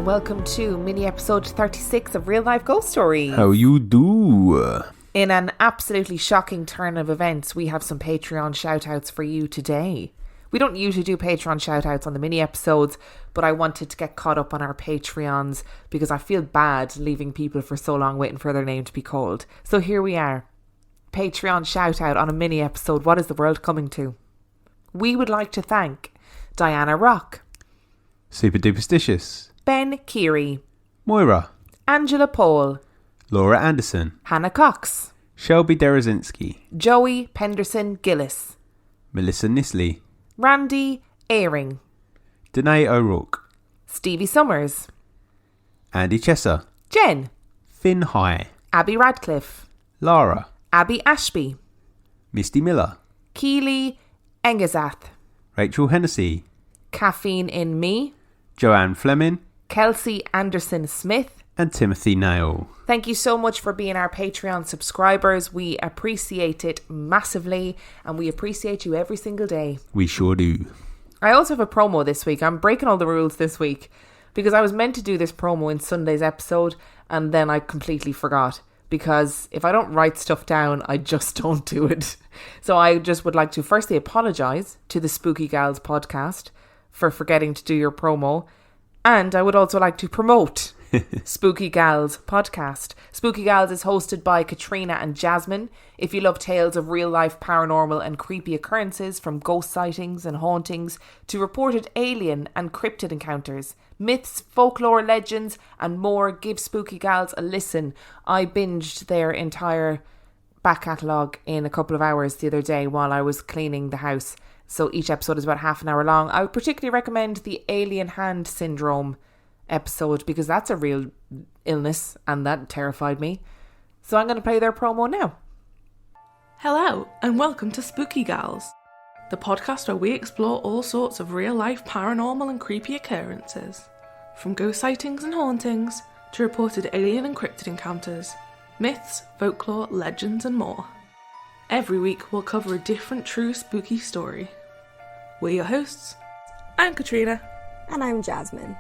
welcome to mini episode 36 of Real Life Ghost Stories. How you do? In an absolutely shocking turn of events, we have some Patreon shout-outs for you today. We don't usually do Patreon shout-outs on the mini episodes, but I wanted to get caught up on our Patreons because I feel bad leaving people for so long waiting for their name to be called. So here we are. Patreon shout-out on a mini episode. What is the world coming to? We would like to thank Diana Rock, Super Duperstitious, Ben Keary, Moira, Angela Paul, Laura Anderson, Hannah Cox, Shelby Derazinski, Joey Penderson Gillis, Melissa Nisley, Randy Airing, Danae O'Rourke, Stevie Summers, Andy Chesser, Jen, Finn High, Abby Radcliffe, Lara, Abby Ashby, Misty Miller, Keely Engezath, Rachel Hennessy, Caffeine in Me, Joanne Fleming, Kelsey Anderson Smith, and Timothy Nail. Thank you so much for being our Patreon subscribers. We appreciate it massively and we appreciate you every single day. We sure do. I also have a promo this week. I'm breaking all the rules this week because I was meant to do this promo in Sunday's episode and then I completely forgot. Because if I don't write stuff down, I just don't do it. So I just would like to firstly apologise to the Spooky Gals podcast for forgetting to do your promo. And I would also like to promote Spooky Gals podcast. Spooky Gals is hosted by Katrina and Jasmine. If you love tales of real life paranormal and creepy occurrences, from ghost sightings and hauntings to reported alien and cryptid encounters, myths, folklore, legends and more, give Spooky Gals a listen. I binged their entire back catalogue in a couple of hours the other day while I was cleaning the house. So each episode is about half an hour long. I would particularly recommend the Alien Hand Syndrome episode because that's a real illness and that terrified me. So I'm going to play their promo now. Hello and welcome to Spooky Gals, the podcast where we explore all sorts of real life paranormal and creepy occurrences, from ghost sightings and hauntings to reported alien and cryptid encounters, myths, folklore, legends and more. Every week we'll cover a different true spooky story. We're your hosts. I'm Katrina. And I'm Jasmine.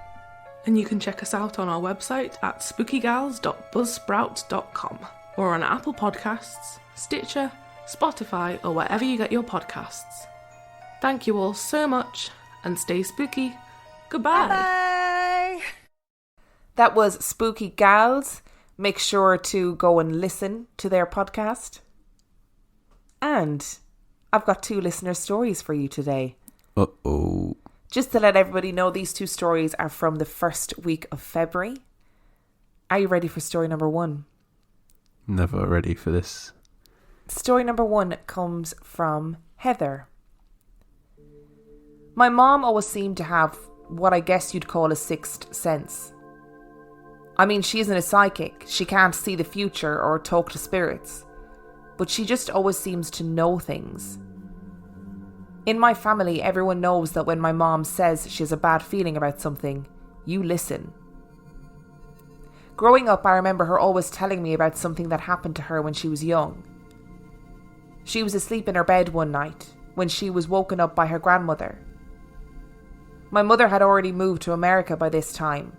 And you can check us out on our website at spookygals.buzzsprout.com or on Apple Podcasts, Stitcher, Spotify or wherever you get your podcasts. Thank you all so much and stay spooky. Goodbye. Bye. That was Spooky Gals. Make sure to go and listen to their podcast. And I've got 2 listener stories for you today. Uh-oh. Just to let everybody know, these 2 stories are from the first week of February. Are you ready for story number 1? Never ready for this. Story number 1 comes from Heather. My mom always seemed to have what I guess you'd call a sixth sense. I mean, she isn't a psychic. She can't see the future or talk to spirits. But she just always seems to know things. In my family, everyone knows that when my mom says she has a bad feeling about something, you listen. Growing up, I remember her always telling me about something that happened to her when she was young. She was asleep in her bed one night when she was woken up by her grandmother. My mother had already moved to America by this time,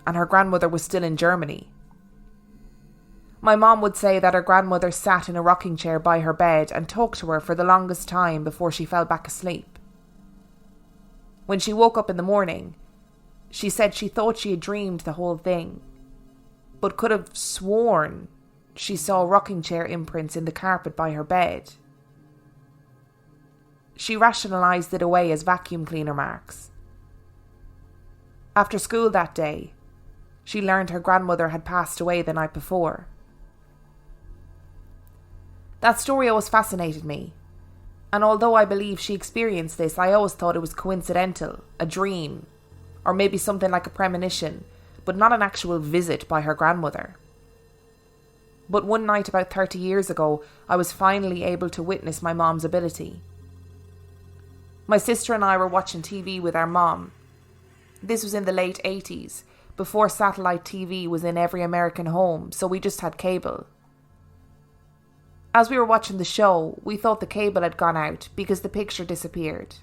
and her grandmother was still in Germany. My mom would say that her grandmother sat in a rocking chair by her bed and talked to her for the longest time before she fell back asleep. When she woke up in the morning, she said she thought she had dreamed the whole thing, but could have sworn she saw rocking chair imprints in the carpet by her bed. She rationalised it away as vacuum cleaner marks. After school that day, she learned her grandmother had passed away the night before. That story always fascinated me, and although I believe she experienced this, I always thought it was coincidental, a dream, or maybe something like a premonition, but not an actual visit by her grandmother. But one night about 30 years ago, I was finally able to witness my mom's ability. My sister and I were watching TV with our mom. This was in the late 80s, before satellite TV was in every American home, so we just had cable. As we were watching the show, we thought the cable had gone out because the picture disappeared,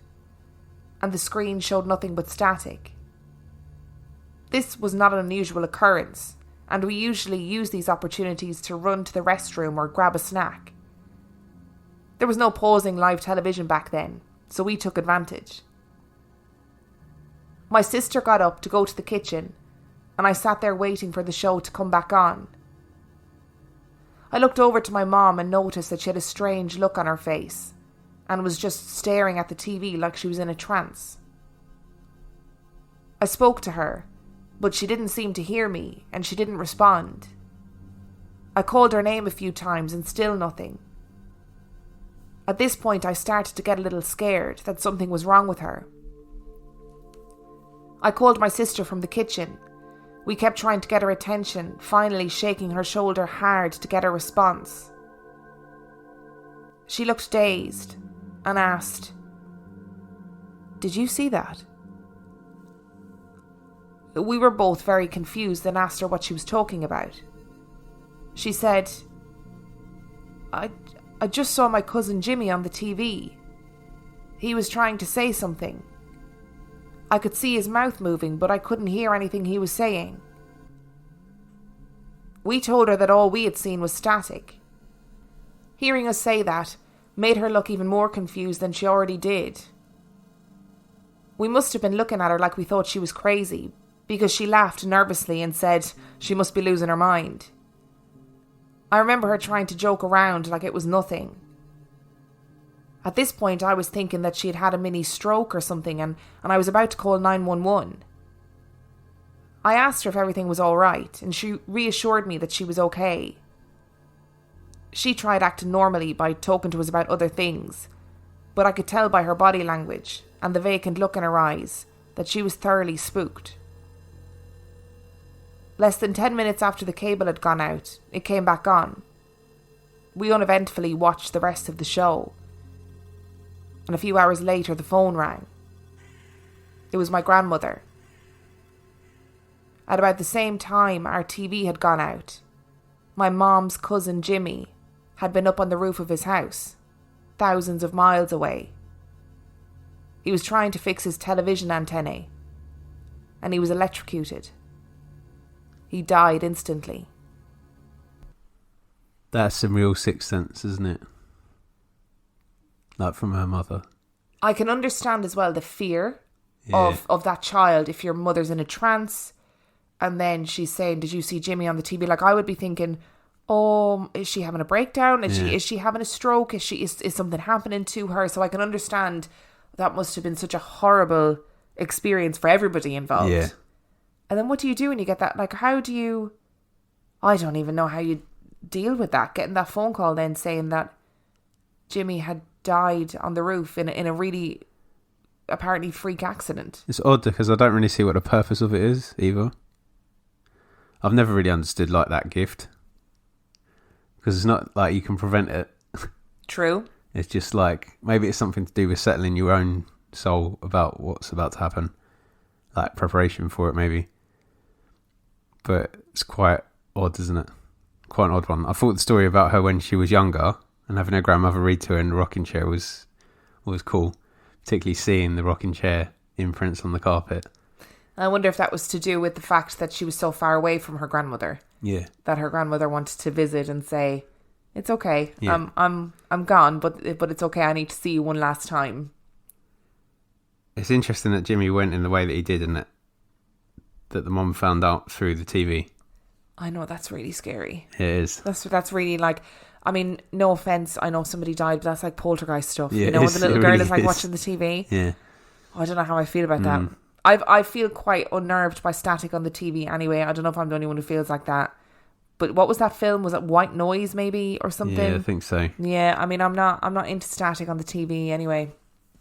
and the screen showed nothing but static. This was not an unusual occurrence, and we usually use these opportunities to run to the restroom or grab a snack. There was no pausing live television back then, so we took advantage. My sister got up to go to the kitchen, and I sat there waiting for the show to come back on. I looked over to my mom and noticed that she had a strange look on her face, and was just staring at the TV like she was in a trance. I spoke to her, but she didn't seem to hear me, and she didn't respond. I called her name a few times and still nothing. At this point, I started to get a little scared that something was wrong with her. I called my sister from the kitchen. We kept trying to get her attention, finally shaking her shoulder hard to get a response. She looked dazed and asked, "Did you see that?" We were both very confused and asked her what she was talking about. She said, I just saw my cousin Jimmy on the TV. He was trying to say something. I could see his mouth moving, but I couldn't hear anything he was saying." We told her that all we had seen was static. Hearing us say that made her look even more confused than she already did. We must have been looking at her like we thought she was crazy, because she laughed nervously and said she must be losing her mind. I remember her trying to joke around like it was nothing. At this point, I was thinking that she had had a mini stroke or something, and I was about to call 911. I asked her if everything was all right, and she reassured me that she was okay. She tried acting normally by talking to us about other things, but I could tell by her body language and the vacant look in her eyes that she was thoroughly spooked. Less than 10 minutes after the cable had gone out, it came back on. We uneventfully watched the rest of the show, and a few hours later the phone rang. It was my grandmother. At about the same time our TV had gone out, my mom's cousin Jimmy had been up on the roof of his house, thousands of miles away. He was trying to fix his television antennae, and he was electrocuted. He died instantly. That's some real Sixth Sense, isn't it? Like from her mother. I can understand as well the fear of that child if your mother's in a trance and then she's saying, "Did you see Jimmy on the TV?" Like, I would be thinking, "Oh, is she having a breakdown? Is she having a stroke? Is something happening to her?" So I can understand that must have been such a horrible experience for everybody involved. Yeah. And then what do you do when you get that? Like, how do you... I don't even know how you deal with that. Getting that phone call then saying that Jimmy had died on the roof in a really apparently freak accident. It's odd because I don't really see what the purpose of it is either. I've never really understood like that gift. Because it's not like you can prevent it. True. It's just like, maybe it's something to do with settling your own soul about what's about to happen. Like preparation for it maybe. But it's quite odd, isn't it? Quite an odd one. I thought the story about her when she was younger and having her grandmother read to her in the rocking chair was cool. Particularly seeing the rocking chair imprints on the carpet. I wonder if that was to do with the fact that she was so far away from her grandmother. Yeah. That her grandmother wanted to visit and say, "It's okay. Yeah. I'm gone, but it's okay. I need to see you one last time." It's interesting that Jimmy went in the way that he did, and that the mom found out through the TV. I know, that's really scary. It is. That's really like, I mean, no offense, I know somebody died, but that's like poltergeist stuff. Yeah, you know, when the little girl really is like is. watching the TV. Yeah. I don't know how I feel about that. I feel quite unnerved by static on the TV anyway. I don't know if I'm the only one who feels like that. But what was that film? Was it White Noise maybe or something? Yeah, I think so. Yeah, I mean, I'm not into static on the TV anyway.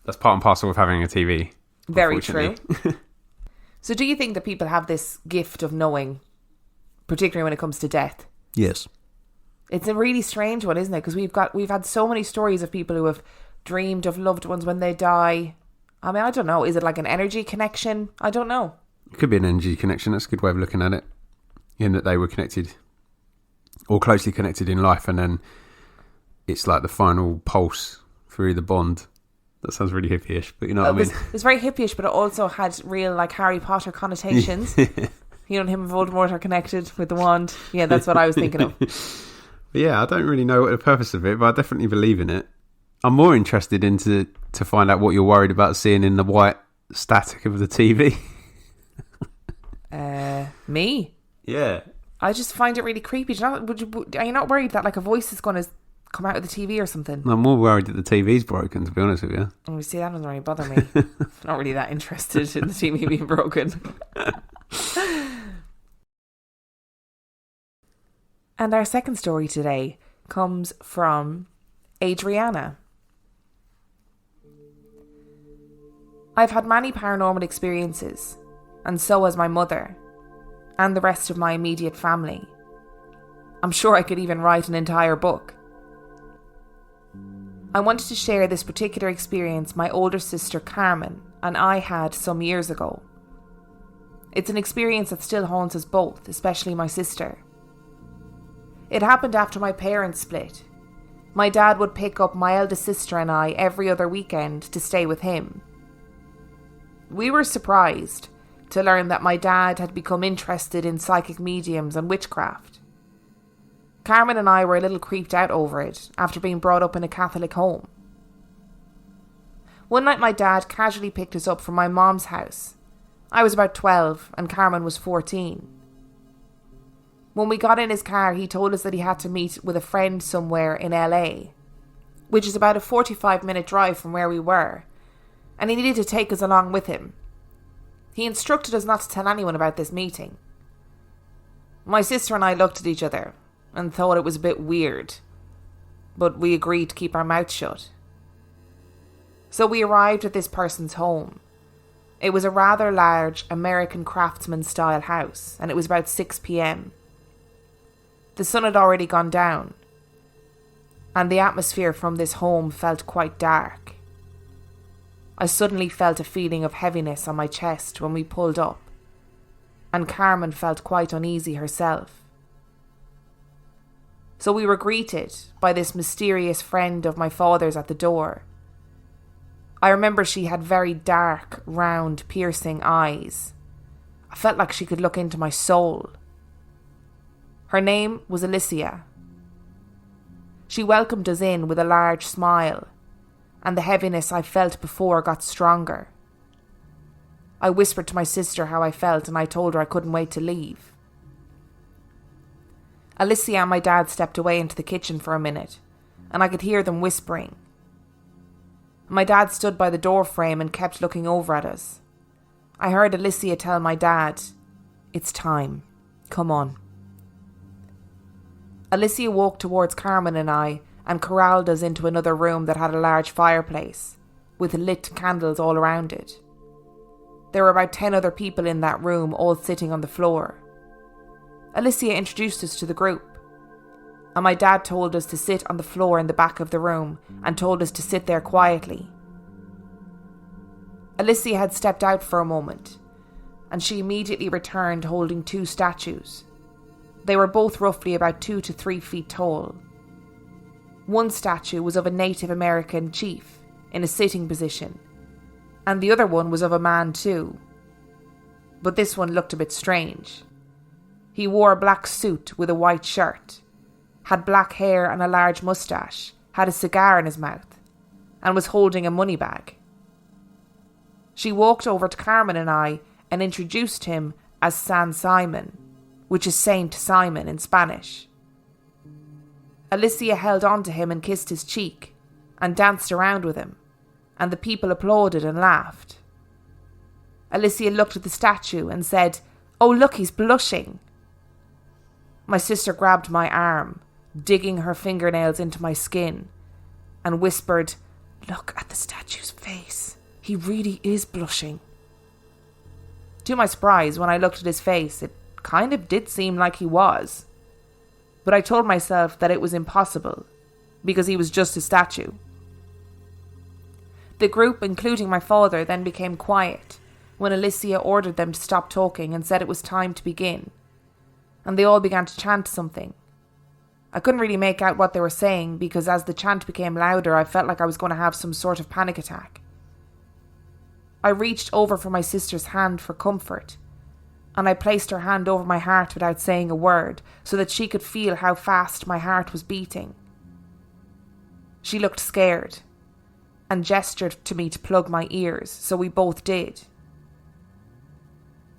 That's part and parcel of having a TV. Very true. So do you think that people have this gift of knowing, particularly when it comes to death? Yes. It's a really strange one, isn't it? Because we've had so many stories of people who have dreamed of loved ones when they die. I mean, I don't know. Is it like an energy connection? I don't know. It could be an energy connection. That's a good way of looking at it. In that they were connected, or closely connected in life, and then it's like the final pulse through the bond. That sounds really hippie-ish, but you know what I mean? It was very hippie-ish, but it also had real like Harry Potter connotations. You know, him and Voldemort are connected with the wand. Yeah, that's what I was thinking of. But yeah, I don't really know what the purpose of it, but I definitely believe in it. I'm more interested to find out what you're worried about seeing in the white static of the TV. Me? Yeah. I just find it really creepy. Are you not worried that like a voice is going to come out of the TV or something? I'm more worried that the TV's broken, to be honest with you. Oh, you see, that doesn't really bother me. I'm not really that interested in the TV being broken. And our second story today comes from Adriana. I've had many paranormal experiences, and so has my mother, and the rest of my immediate family. I'm sure I could even write an entire book. I wanted to share this particular experience my older sister Carmen and I had some years ago. It's an experience that still haunts us both, especially my sister. It happened after my parents split. My dad would pick up my eldest sister and I every other weekend to stay with him. We were surprised to learn that my dad had become interested in psychic mediums and witchcraft. Carmen and I were a little creeped out over it after being brought up in a Catholic home. One night my dad casually picked us up from my mom's house. I was about 12 and Carmen was 14. When we got in his car, he told us that he had to meet with a friend somewhere in LA, which is about a 45-minute drive from where we were, and he needed to take us along with him. He instructed us not to tell anyone about this meeting. My sister and I looked at each other and thought it was a bit weird, but we agreed to keep our mouths shut. So we arrived at this person's home. It was a rather large American craftsman-style house, and it was about 6 p.m. The sun had already gone down, and the atmosphere from this home felt quite dark. I suddenly felt a feeling of heaviness on my chest when we pulled up, and Carmen felt quite uneasy herself. So we were greeted by this mysterious friend of my father's at the door. I remember she had very dark, round, piercing eyes. I felt like she could look into my soul. Her name was Alicia. She welcomed us in with a large smile, and the heaviness I felt before got stronger. I whispered to my sister how I felt, and I told her I couldn't wait to leave. Alicia and my dad stepped away into the kitchen for a minute, and I could hear them whispering. My dad stood by the door frame and kept looking over at us. I heard Alicia tell my dad, "It's time. Come on." Alicia walked towards Carmen and I and corralled us into another room that had a large fireplace, with lit candles all around it. There were about 10 other people in that room, all sitting on the floor. Alicia introduced us to the group, and my dad told us to sit on the floor in the back of the room and told us to sit there quietly. Alicia had stepped out for a moment, and she immediately returned holding 2 statues. They were both roughly about 2 to 3 feet tall. One statue was of a Native American chief in a sitting position, and the other one was of a man too. But this one looked a bit strange. He wore a black suit with a white shirt, had black hair and a large moustache, had a cigar in his mouth, and was holding a money bag. She walked over to Carmen and I and introduced him as San Simon, which is Saint Simon in Spanish. Alicia held on to him and kissed his cheek and danced around with him, and the people applauded and laughed. Alicia looked at the statue and said, "Oh, look, he's blushing." My sister grabbed my arm, digging her fingernails into my skin, and whispered, "Look at the statue's face. He really is blushing." To my surprise, when I looked at his face, it kind of did seem like he was. But I told myself that it was impossible, because he was just a statue. The group, including my father, then became quiet when Alicia ordered them to stop talking and said it was time to begin, and they all began to chant something. I couldn't really make out what they were saying, because as the chant became louder, I felt like I was going to have some sort of panic attack. I reached over for my sister's hand for comfort, and I placed her hand over my heart without saying a word so that she could feel how fast my heart was beating. She looked scared and gestured to me to plug my ears, so we both did.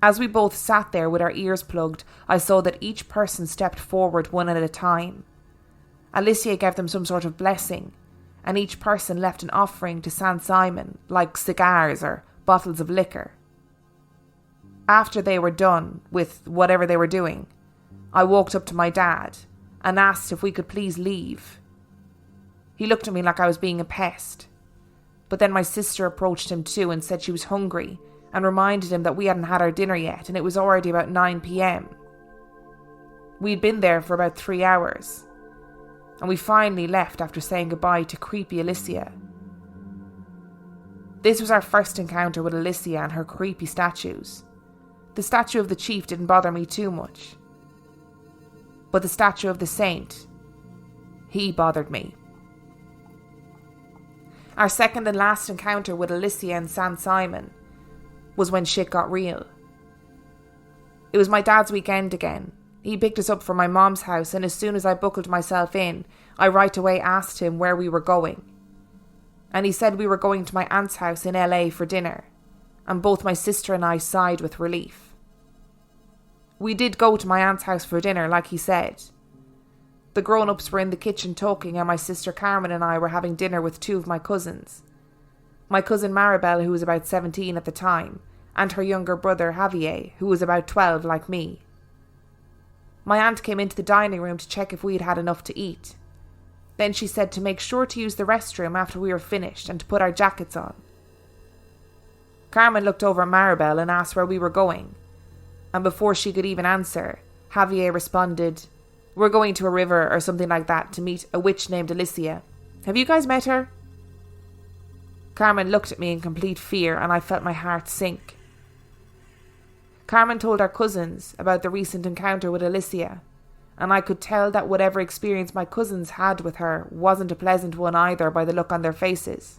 As we both sat there with our ears plugged, I saw that each person stepped forward one at a time. Alicia gave them some sort of blessing, and each person left an offering to Saint Simon, like cigars or bottles of liquor. After they were done with whatever they were doing, I walked up to my dad and asked if we could please leave. He looked at me like I was being a pest, but then my sister approached him too and said she was hungry and reminded him that we hadn't had our dinner yet and it was already about 9 p.m. We'd been there for about 3 hours, and we finally left after saying goodbye to creepy Alicia. This was our first encounter with Alicia and her creepy statues. The statue of the chief didn't bother me too much, but the statue of the saint, he bothered me. Our second and last encounter with Alicia and Saint Simon was when shit got real. It was my dad's weekend again. He picked us up from my mom's house, and as soon as I buckled myself in, I right away asked him where we were going. And he said we were going to my aunt's house in LA for dinner, and both my sister and I sighed with relief. We did go to my aunt's house for dinner, like he said. The grown-ups were in the kitchen talking, and my sister Carmen and I were having dinner with 2 of my cousins. My cousin Maribel, who was about 17 at the time, and her younger brother Javier, who was about 12 like me. My aunt came into the dining room to check if we had had enough to eat. Then she said to make sure to use the restroom after we were finished and to put our jackets on. Carmen looked over at Maribel and asked where we were going, and before she could even answer, Javier responded, "We're going to a river or something like that to meet a witch named Alicia. Have you guys met her?" Carmen looked at me in complete fear, and I felt my heart sink. Carmen told our cousins about the recent encounter with Alicia, and I could tell that whatever experience my cousins had with her wasn't a pleasant one either by the look on their faces.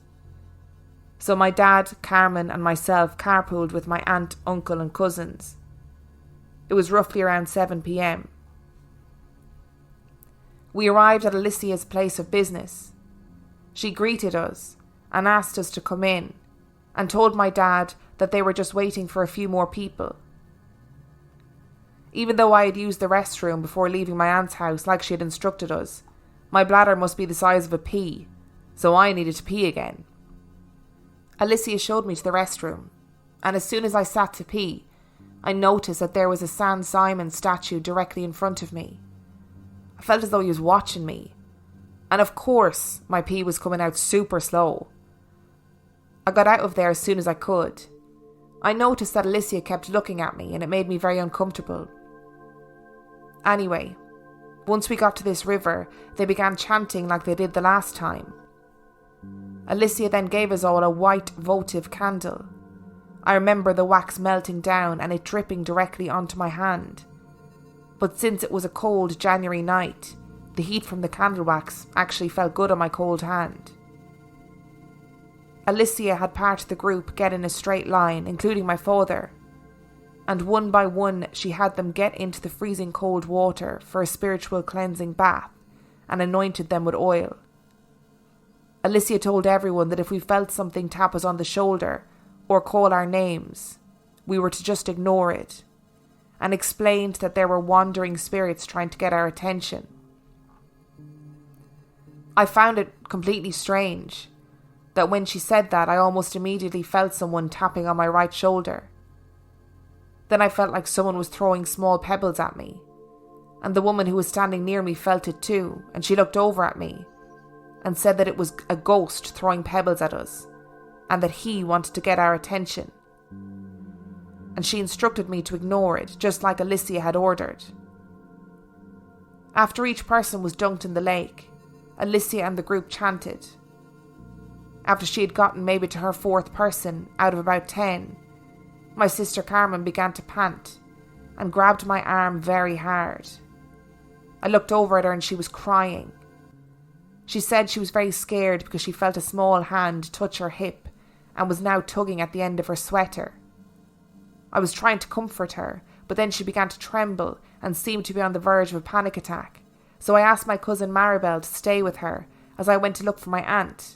So my dad, Carmen and myself carpooled with my aunt, uncle and cousins. It was roughly around 7 p.m. We arrived at Alicia's place of business. She greeted us and asked us to come in, and told my dad that they were just waiting for a few more people. Even though I had used the restroom before leaving my aunt's house like she had instructed us, my bladder must be the size of a pea, so I needed to pee again. Alicia showed me to the restroom, and as soon as I sat to pee, I noticed that there was a Saint Simon statue directly in front of me. I felt as though he was watching me, and of course my pee was coming out super slow. I got out of there as soon as I could. I noticed that Alicia kept looking at me, and it made me very uncomfortable. Anyway, once we got to this river, they began chanting like they did the last time. Alicia then gave us all a white votive candle. I remember the wax melting down and it dripping directly onto my hand. But since it was a cold January night, the heat from the candle wax actually felt good on my cold hand. Alicia had part of the group get in a straight line, including my father, and one by one she had them get into the freezing cold water for a spiritual cleansing bath and anointed them with oil. Alicia told everyone that if we felt something tap us on the shoulder or call our names, we were to just ignore it, and explained that there were wandering spirits trying to get our attention. I found it completely strange that when she said that, I almost immediately felt someone tapping on my right shoulder. Then I felt like someone was throwing small pebbles at me, and the woman who was standing near me felt it too, and she looked over at me and said that it was a ghost throwing pebbles at us, and that he wanted to get our attention. And she instructed me to ignore it, just like Alicia had ordered. After each person was dunked in the lake, Alicia and the group chanted. After she had gotten maybe to her 4th person out of about 10, my sister Carmen began to pant and grabbed my arm very hard. I looked over at her and she was crying. She said she was very scared because she felt a small hand touch her hip and was now tugging at the end of her sweater. I was trying to comfort her, but then she began to tremble and seemed to be on the verge of a panic attack. So I asked my cousin Maribel to stay with her as I went to look for my aunt.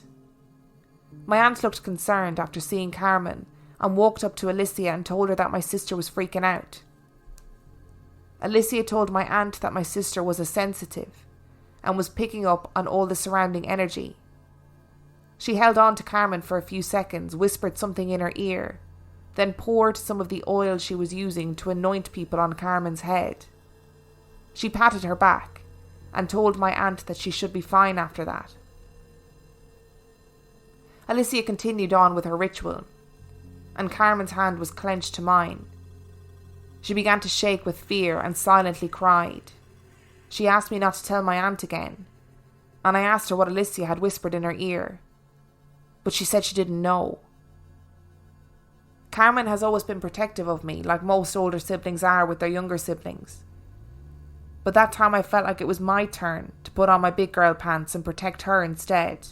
My aunt looked concerned after seeing Carmen and walked up to Alicia and told her that my sister was freaking out. Alicia told my aunt that my sister was a sensitive and was picking up on all the surrounding energy. She held on to Carmen for a few seconds, whispered something in her ear, then poured some of the oil she was using to anoint people on Carmen's head. She patted her back and told my aunt that she should be fine after that. Alicia continued on with her ritual, and Carmen's hand was clenched to mine. She began to shake with fear and silently cried. She asked me not to tell my aunt again, and I asked her what Alicia had whispered in her ear, but she said she didn't know. Carmen has always been protective of me, like most older siblings are with their younger siblings. But that time I felt like it was my turn to put on my big girl pants and protect her instead.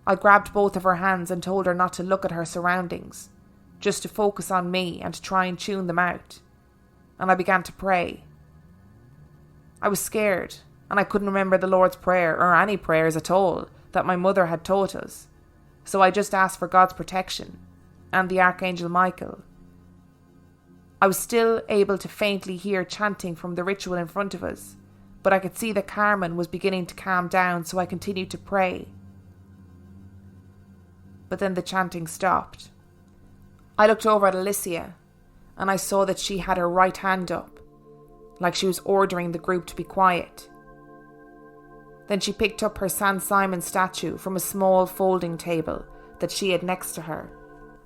I grabbed both of her hands and told her not to look at her surroundings, just to focus on me and to try and tune them out. And I began to pray. I was scared, and I couldn't remember the Lord's Prayer or any prayers at all that my mother had taught us, so I just asked for God's protection and the Archangel Michael. I was still able to faintly hear chanting from the ritual in front of us, but I could see that Carmen was beginning to calm down, so I continued to pray. But then the chanting stopped. I looked over at Alicia, and I saw that she had her right hand up, like she was ordering the group to be quiet. Then she picked up her San Simon statue from a small folding table that she had next to her,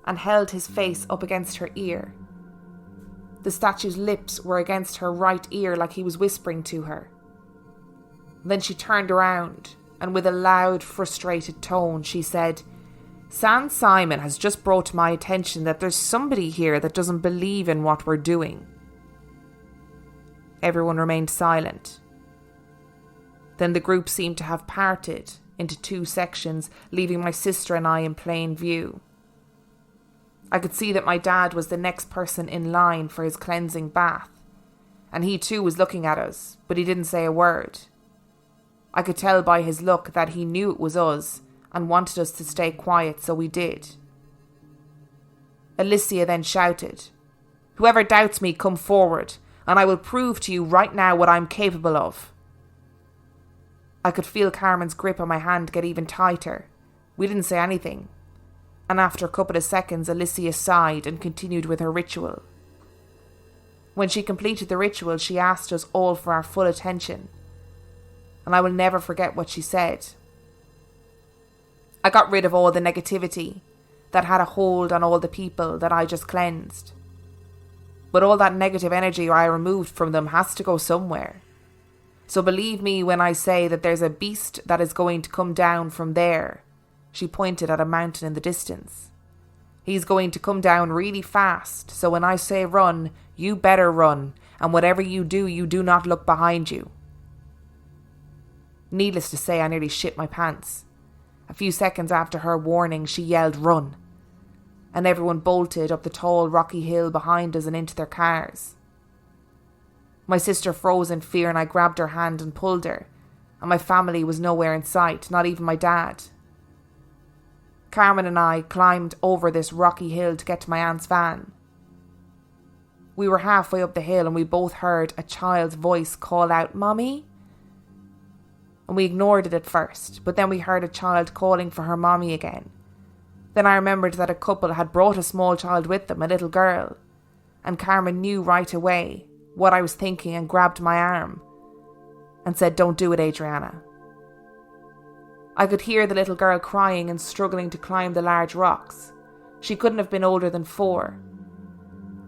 and held his face up against her ear. The statue's lips were against her right ear like he was whispering to her. Then she turned around, and with a loud, frustrated tone, she said, "San Simon has just brought to my attention that there's somebody here that doesn't believe in what we're doing." Everyone remained silent. Then the group seemed to have parted into two sections, leaving my sister and I in plain view. I could see that my dad was the next person in line for his cleansing bath, and he too was looking at us, but he didn't say a word. I could tell by his look that he knew it was us and wanted us to stay quiet, so we did. Alicia then shouted, "Whoever doubts me, come forward, and I will prove to you right now what I'm capable of." I could feel Carmen's grip on my hand get even tighter. We didn't say anything, and after a couple of seconds, Alicia sighed and continued with her ritual. When she completed the ritual, she asked us all for our full attention, and I will never forget what she said. I got rid of all the negativity that had a hold on all the people that I just cleansed. But all that negative energy I removed from them has to go somewhere. So believe me when I say that there's a beast that is going to come down from there. She pointed at a mountain in the distance. He's going to come down really fast, so when I say run, you better run, and whatever you do not look behind you. Needless to say, I nearly shit my pants. A few seconds after her warning, she yelled, "Run!" and everyone bolted up the tall rocky hill behind us and into their cars. My sister froze in fear, and I grabbed her hand and pulled her, and my family was nowhere in sight, not even my dad. Carmen and I climbed over this rocky hill to get to my aunt's van. We were halfway up the hill and we both heard a child's voice call out, "Mommy?" And we ignored it at first, but then we heard a child calling for her mommy again. Then I remembered that a couple had brought a small child with them, a little girl, and Carmen knew right away what I was thinking and grabbed my arm and said, "Don't do it, Adriana." I could hear the little girl crying and struggling to climb the large rocks. She couldn't have been older than 4.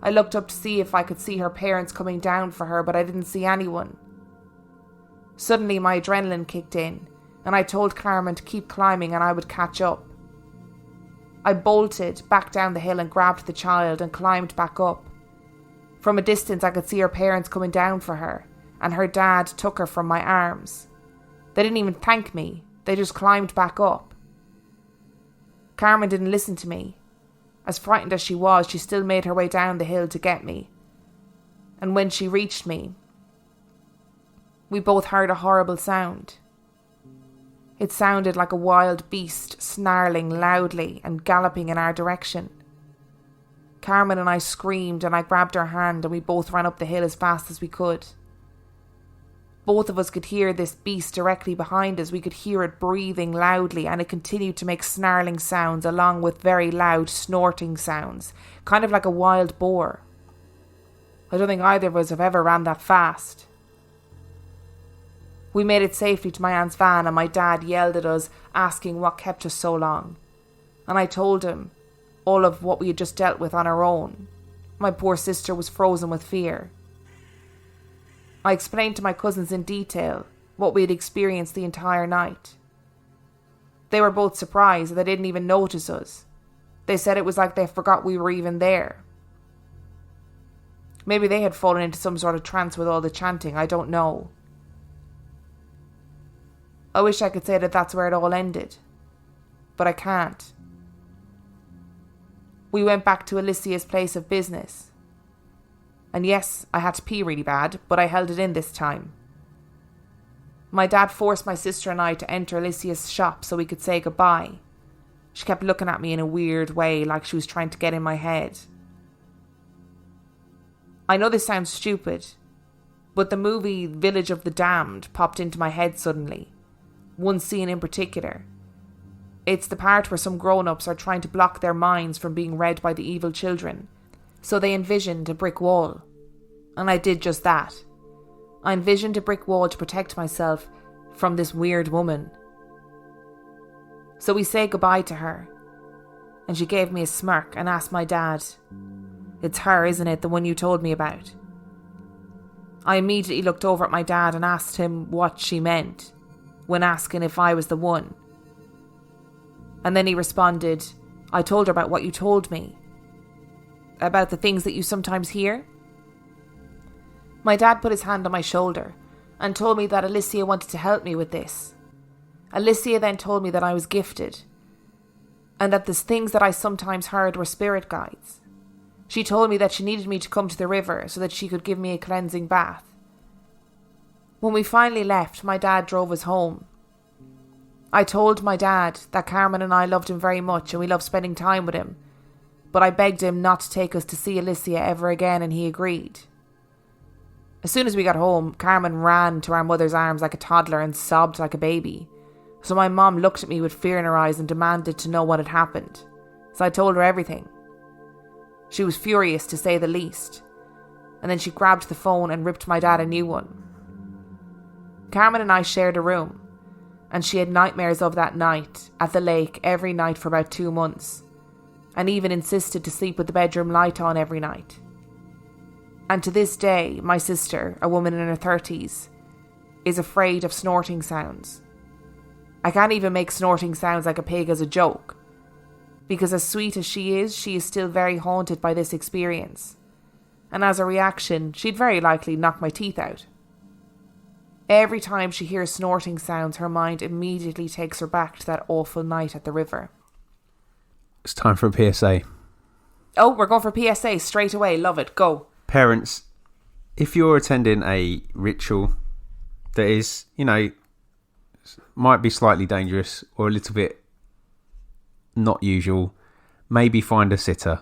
I looked up to see if I could see her parents coming down for her, but I didn't see anyone. Suddenly my adrenaline kicked in, and I told Carmen to keep climbing and I would catch up. I bolted back down the hill and grabbed the child and climbed back up. From a distance I could see her parents coming down for her, and her dad took her from my arms. They didn't even thank me, they just climbed back up. Carmen didn't listen to me. As frightened as she was, she still made her way down the hill to get me, And when she reached me, we both heard a horrible sound. It sounded like a wild beast snarling loudly and galloping in our direction. Carmen and I screamed, and I grabbed her hand, and we both ran up the hill as fast as we could. Both of us could hear this beast directly behind us. We could hear it breathing loudly, and it continued to make snarling sounds along with very loud snorting sounds, kind of like a wild boar. I don't think either of us have ever ran that fast. We made it safely to my aunt's van, and my dad yelled at us, asking what kept us so long. And I told him all of what we had just dealt with on our own. My poor sister was frozen with fear. I explained to my cousins in detail what we had experienced the entire night. They were both surprised that they didn't even notice us. They said it was like they forgot we were even there. Maybe they had fallen into some sort of trance with all the chanting, I don't know. I wish I could say that that's where it all ended, but I can't. We went back to Alicia's place of business. And yes, I had to pee really bad, but I held it in this time. My dad forced my sister and I to enter Alicia's shop so we could say goodbye. She kept looking at me in a weird way, like she was trying to get in my head. I know this sounds stupid, but the movie Village of the Damned popped into my head suddenly. One scene in particular. It's the part where some grown-ups are trying to block their minds from being read by the evil children. So they envisioned a brick wall. And I did just that. I envisioned a brick wall to protect myself from this weird woman. So we say goodbye to her. And she gave me a smirk and asked my dad, "It's her, isn't it, the one you told me about?" I immediately looked over at my dad and asked him what she meant when asking if I was the one. And then he responded, "I told her about what you told me. About the things that you sometimes hear." My dad put his hand on my shoulder and told me that Alicia wanted to help me with this. Alicia then told me that I was gifted and that the things that I sometimes heard were spirit guides. She told me that she needed me to come to the river so that she could give me a cleansing bath. When we finally left, my dad drove us home. I told my dad that Carmen and I loved him very much and we loved spending time with him, but I begged him not to take us to see Alicia ever again, and he agreed. As soon as we got home, Carmen ran to our mother's arms like a toddler and sobbed like a baby. So my mom looked at me with fear in her eyes and demanded to know what had happened. So I told her everything. She was furious, to say the least. And then she grabbed the phone and ripped my dad a new one. Carmen and I shared a room, and she had nightmares of that night at the lake every night for about 2 months, and even insisted to sleep with the bedroom light on every night. And to this day, my sister, a woman in her 30s, is afraid of snorting sounds. I can't even make snorting sounds like a pig as a joke, because as sweet as she is still very haunted by this experience. And as a reaction, she'd very likely knock my teeth out. Every time she hears snorting sounds, her mind immediately takes her back to that awful night at the river. It's time for a PSA. Oh, we're going for PSA straight away. Love it. Go. Parents, if you're attending a ritual that is, might be slightly dangerous or a little bit not usual, maybe find a sitter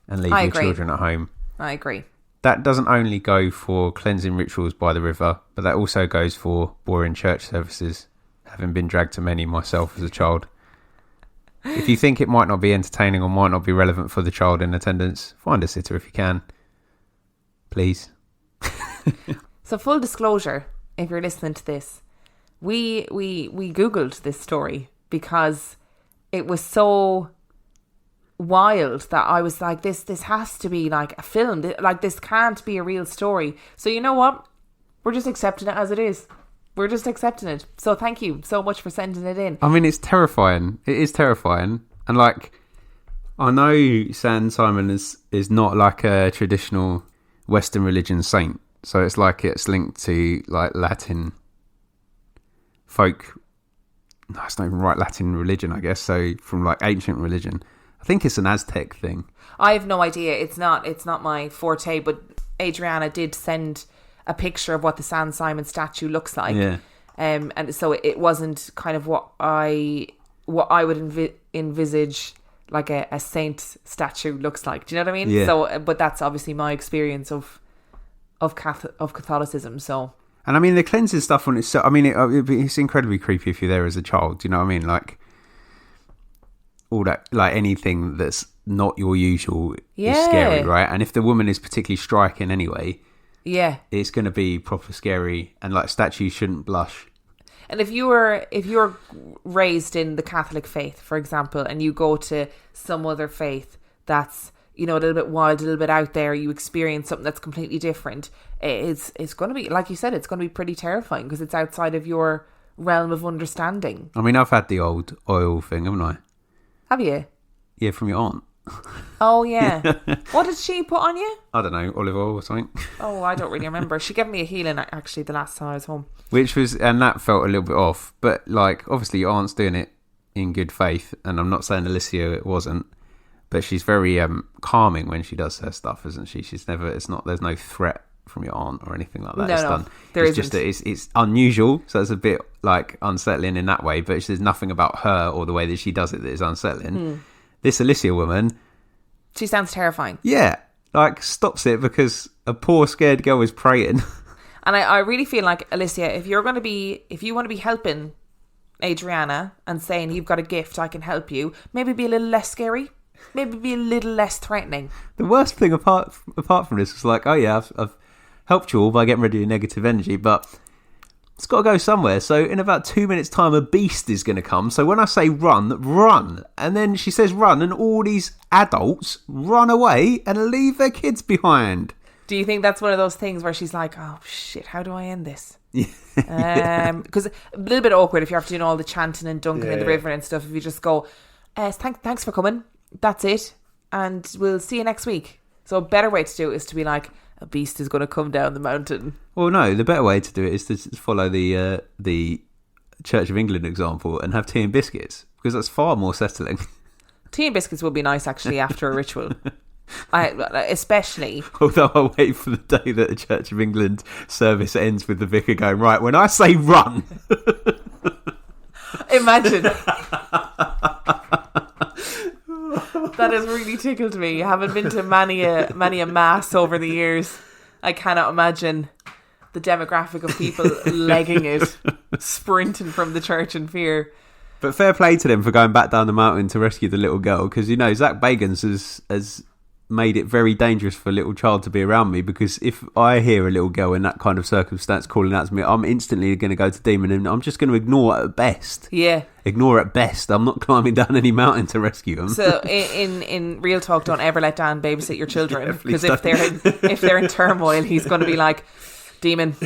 and leave your children at home. I agree. That doesn't only go for cleansing rituals by the river, but that also goes for boring church services, having been dragged to many myself as a child. If you think it might not be entertaining or might not be relevant for the child in attendance, find a sitter if you can. Please. So full disclosure, if you're listening to this, we Googled this story because it was so wild that I was like, this has to be like a film. Like, this can't be a real story. So you know what? We're just accepting it as it is. We're just accepting it. So thank you so much for sending it in. I mean, it's terrifying. It is terrifying. And like, I know San Simon is not like a traditional Western religion saint. So it's like it's linked to like Latin folk. No, it's not even right, Latin religion, I guess. So from like ancient religion. I think it's an Aztec thing. I have no idea. It's not my forte, but Adriana did send a picture of what the San Simon statue looks like. Yeah. And so it wasn't kind of what I would envisage like a saint statue looks like. Do you know what I mean? Yeah. So, but that's obviously my experience of Catholicism. So, And I mean, the cleansing stuff on itself, I mean, it's incredibly creepy if you're there as a child. Do you know what I mean? Like, all that, like anything that's not your usual is scary, right? And if the woman is particularly striking anyway, yeah, it's going to be proper scary. And like, statues shouldn't blush. and if you were raised in the Catholic faith, for example, and you go to some other faith that's, you know, a little bit wild, a little bit out there, you experience something that's completely different, it's going to be, like you said, it's going to be pretty terrifying because it's outside of your realm of understanding. I mean, I've had the old oil thing, haven't I? Have you? Yeah, from your aunt. Oh, yeah. What did she put on you? I don't know, olive oil or something. Oh, I don't really remember. She gave me a healing, actually, the last time I was home. Which was, and that felt a little bit off. But like, obviously your aunt's doing it in good faith. And I'm not saying Alicia it wasn't. But she's very calming when she does her stuff, isn't she? She's never, there's no threat from your aunt or anything like that. No, there it's isn't. just that it's unusual. So it's a bit like unsettling in that way. But there's nothing about her or the way that she does it that is unsettling. This Alicia woman, She sounds terrifying. yeah, like stops it because a poor scared girl is praying. And I really feel like, Alicia, if you want to be helping Adriana and saying you've got a gift, I can help you, maybe be a little less scary. Maybe be a little less threatening. The worst thing apart from this was like, oh yeah, I've helped you all by getting rid of your negative energy, but it's got to go somewhere. So in about 2 minutes' time, a beast is going to come. So when I say run, and then she says run, and all these adults run away and leave their kids behind. Do you think that's one of those things where she's like, oh shit, how do I end this? Because a little bit awkward if you're after doing all the chanting and dunking in the river and stuff. If you just go, thanks for coming. That's it. And we'll see you next week. So a better way to do it is to be like, a beast is going to come down the mountain. Well, no, the better way to do it is to follow the Church of England example and have tea and biscuits, because that's far more settling. Tea and biscuits will be nice, actually, after a ritual. Especially. Although I'll wait for the day that the Church of England service ends with the vicar going, right, when I say run. Imagine. That has really tickled me. Having been to many a mass over the years, I cannot imagine the demographic of people legging it, sprinting from the church in fear. But fair play to them for going back down the mountain to rescue the little girl, because, you know, Zach Bagans has made it very dangerous for a little child to be around me, because if I hear a little girl in that kind of circumstance calling out to me, I'm instantly going to go to demon, and I'm just going to ignore it at best. Yeah. Ignore at best. I'm not climbing down any mountain to rescue them. So in real talk, don't ever let Dan babysit your children, Yeah, because please if they're in turmoil, he's going to be like, demon.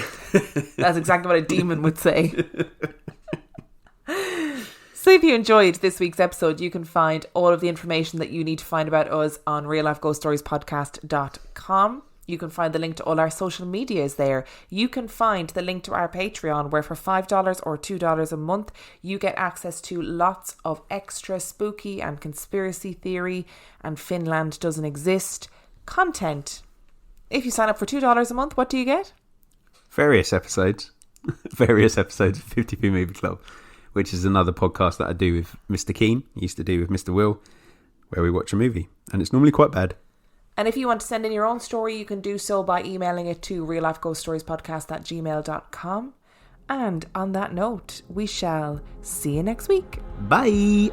That's exactly what a demon would say. So if you enjoyed this week's episode, you can find all of the information that you need to find about us on reallifeghoststoriespodcast.com. You can find the link to all our social medias there. You can find the link to our Patreon, where for $5 or $2 a month, you get access to lots of extra spooky and conspiracy theory and Finland doesn't exist content. If you sign up for $2 a month, what do you get? Various episodes of 50p Movie Club, which is another podcast that I do with Mr. Keane, used to do with Mr. Will, where we watch a movie, and it's normally quite bad. And if you want to send in your own story, you can do so by emailing it to reallifeghoststoriespodcast@gmail.com. And on that note, we shall see you next week. Bye!